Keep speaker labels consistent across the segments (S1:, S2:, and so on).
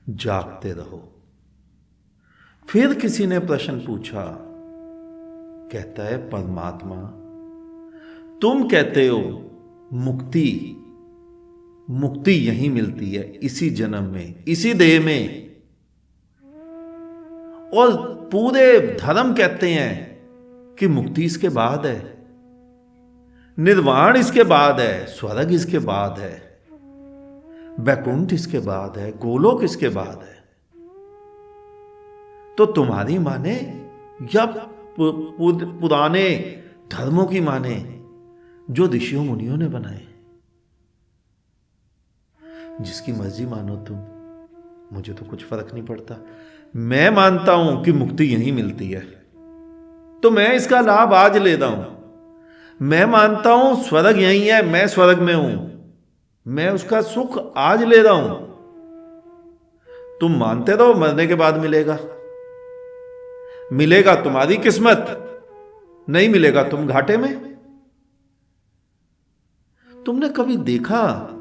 S1: जागते रहो। फिर किसी ने प्रश्न पूछा, कहता है परमात्मा, तुम कहते हो मुक्ति मुक्ति यहीं मिलती है, इसी जन्म में, इसी देह में, और पूरे धर्म कहते हैं कि मुक्ति इसके बाद है, निर्वाण इसके बाद है, स्वर्ग इसके बाद है, वैकुंठ इसके बाद है, गोलोक इसके बाद है। तो तुम्हारी माने या पुराने धर्मों की माने जो ऋषियों मुनियों ने बनाए? जिसकी मर्जी मानो तुम, मुझे तो कुछ फर्क नहीं पड़ता। मैं मानता हूं कि मुक्ति यहीं मिलती है, तो मैं इसका लाभ आज ले रहा हूं। मैं मानता हूं स्वर्ग यहीं है, मैं स्वर्ग में हूं, मैं उसका सुख आज ले रहा हूं। तुम मानते रहो मरने के बाद मिलेगा, मिलेगा तुम्हारी किस्मत, नहीं मिलेगा तुम घाटे में। तुमने कभी देखा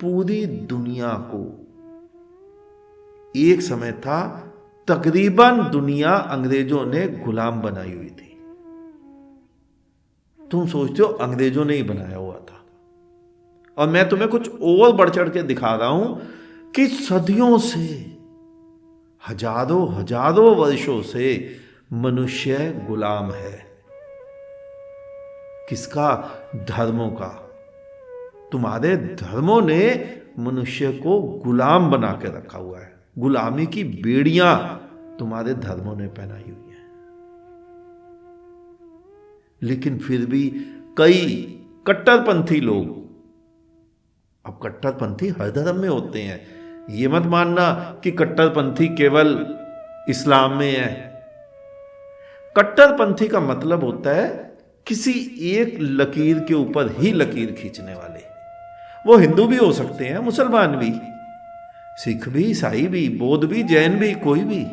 S1: पूरी दुनिया को, एक समय था तकरीबन दुनिया अंग्रेजों ने गुलाम बनाई हुई थी। तुम सोचते हो अंग्रेजों ने ही बनाया हुआ था, और मैं तुम्हें कुछ और बढ़ चढ़ के दिखा रहा हूं कि सदियों से, हजारों हजारों वर्षों से मनुष्य गुलाम है। किसका? धर्मों का। तुम्हारे धर्मों ने मनुष्य को गुलाम बना के रखा हुआ है। गुलामी की बेड़ियां तुम्हारे धर्मों ने पहनाई हुई हैं। लेकिन फिर भी कई कट्टरपंथी लोग, अब कट्टरपंथी हर धर्म में होते हैं, ये मत मानना कि कट्टरपंथी केवल इस्लाम में है। कट्टरपंथी का मतलब होता है किसी एक लकीर के ऊपर ही लकीर खींचने वाले। वो हिंदू भी हो सकते हैं, मुसलमान भी, सिख भी, ईसाई भी, बौद्ध भी, जैन भी, कोई भी।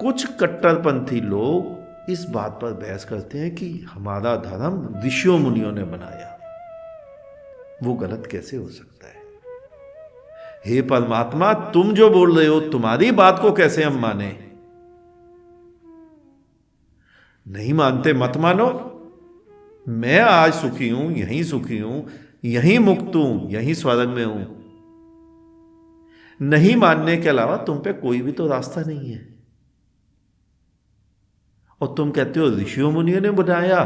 S1: कुछ कट्टरपंथी लोग इस बात पर बहस करते हैं कि हमारा धर्म ऋषियों मुनियों ने बनाया। वो गलत कैसे हो सकता है? हे परमात्मा, तुम जो बोल रहे हो, तुम्हारी बात को कैसे हम माने? नहीं मानते मत मानो। मैं आज सुखी हूं, यहीं सुखी हूं, यहीं मुक्त हूं, यहीं स्वर्ग में हूं। नहीं मानने के अलावा तुम पे कोई भी तो रास्ता नहीं है। और तुम कहते हो ऋषियों मुनियों ने बनाया।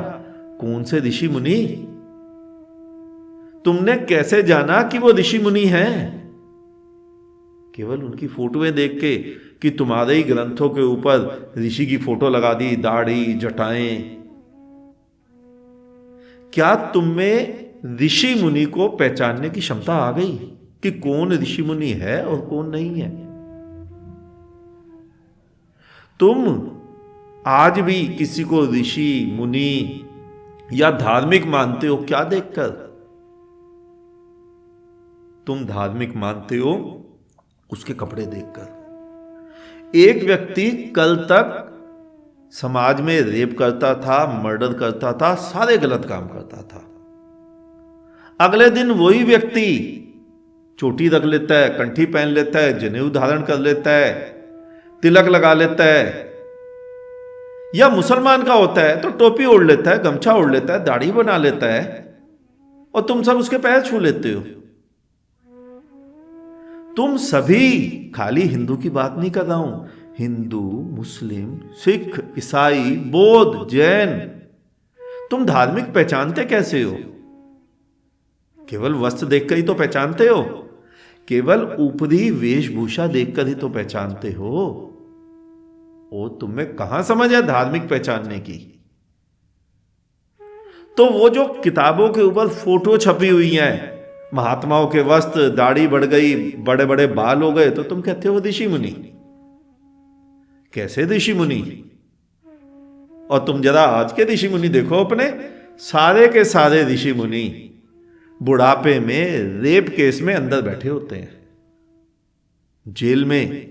S1: कौन से ऋषि मुनि? तुमने कैसे जाना कि वो ऋषि मुनि हैं? केवल उनकी फोटोएं देख के कि तुम्हारे ही ग्रंथों के ऊपर ऋषि की फोटो लगा दी, दाढ़ी, जटाएं। क्या तुम में ऋषि मुनि को पहचानने की क्षमता आ गई कि कौन ऋषि मुनि है और कौन नहीं है? तुम आज भी किसी को ऋषि मुनि या धार्मिक मानते हो क्या देखकर? तुम धार्मिक मानते हो उसके कपड़े देखकर। एक व्यक्ति कल तक समाज में रेप करता था, मर्डर करता था, सारे गलत काम करता था। अगले दिन वही व्यक्ति चोटी रख लेता है, कंठी पहन लेता है, जनेऊ धारण कर लेता है, तिलक लगा लेता है। या मुसलमान का होता है तो टोपी ओढ़ लेता है, गमछा ओढ़ लेता है, दाढ़ी बना लेता है, और तुम सब उसके पैर छू लेते हो। तुम सभी, खाली हिंदू की बात नहीं कर रहा हूं, हिंदू, मुस्लिम, सिख, ईसाई, बौद्ध, जैन, तुम धार्मिक पहचानते कैसे हो? केवल वस्त्र देखकर ही तो पहचानते हो, केवल ऊपरी वेशभूषा देखकर ही तो पहचानते हो। ओ, तुम्हें कहां समझ है धार्मिक पहचानने की? तो वो जो किताबों के ऊपर फोटो छपी हुई हैं, महात्माओं के वस्त्र, दाढ़ी बढ़ गई, बड़े बड़े बाल हो गए, तो तुम कहते हो ऋषि मुनि। कैसे ऋषि मुनि? और तुम जरा आज के ऋषि मुनि देखो अपने, सारे के सारे ऋषि मुनि बुढ़ापे में रेप केस में अंदर बैठे होते हैं, जेल में।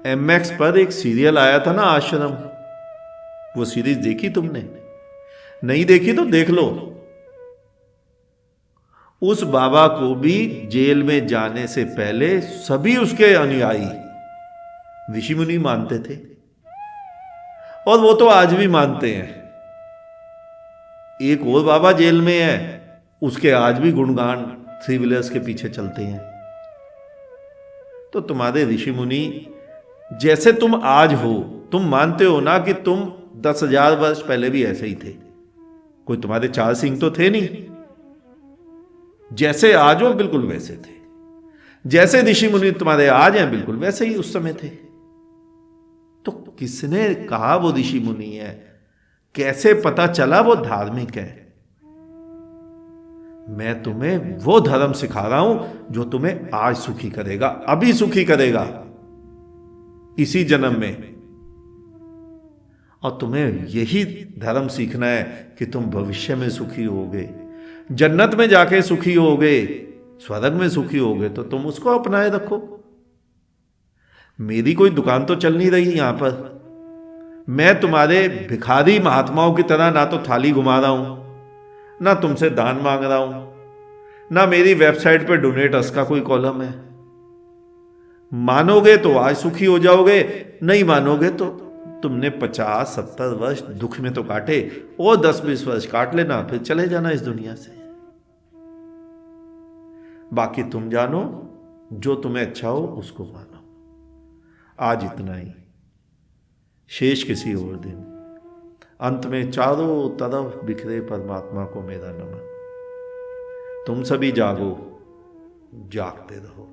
S1: MX पर एक सीरियल आया था ना, आश्रम, वो सीरीज देखी तुमने? नहीं देखी तो देख लो। उस बाबा को भी जेल में जाने से पहले सभी उसके अनुयायी ऋषि मुनि मानते थे, और वो तो आज भी मानते हैं। एक और बाबा जेल में है, उसके आज भी गुणगान थ्री व्हीलर्स के पीछे चलते हैं। तो तुम्हारे ऋषि मुनि जैसे तुम आज हो, तुम मानते हो ना कि तुम 10,000 वर्ष पहले भी ऐसे ही थे। कोई तुम्हारे 4 सिंह तो थे नहीं। जैसे आज हो बिल्कुल वैसे थे। जैसे ऋषि मुनि तुम्हारे आज हैं बिल्कुल वैसे ही उस समय थे। तो किसने कहा वो ऋषि मुनि है? कैसे पता चला वो धार्मिक है? मैं तुम्हें वो धर्म सिखा रहा हूं जो तुम्हें आज सुखी करेगा, अभी सुखी करेगा, इसी जन्म में। और तुम्हें यही धर्म सीखना है कि तुम भविष्य में सुखी होगे, जन्नत में जाके सुखी होगे, स्वर्ग में सुखी होगे। तो तुम उसको अपनाए रखो। मेरी कोई दुकान तो चल नहीं रही यहां पर। मैं तुम्हारे भिखारी महात्माओं की तरह ना तो थाली घुमा रहा हूं, ना तुमसे दान मांग रहा हूं, ना मेरी वेबसाइट पे डोनेट अस का कोई कॉलम है। मानोगे तो आज सुखी हो जाओगे, नहीं मानोगे तो तुमने 50-70 वर्ष दुख में तो काटे, और 10-20 वर्ष काट लेना, फिर चले जाना इस दुनिया से। बाकी तुम जानो, जो तुम्हें अच्छा हो उसको मानो। आज इतना ही, शेष किसी और दिन। अंत में चारों तरफ बिखरे परमात्मा को मेरा नमन। तुम सभी जागो, जागते रहो।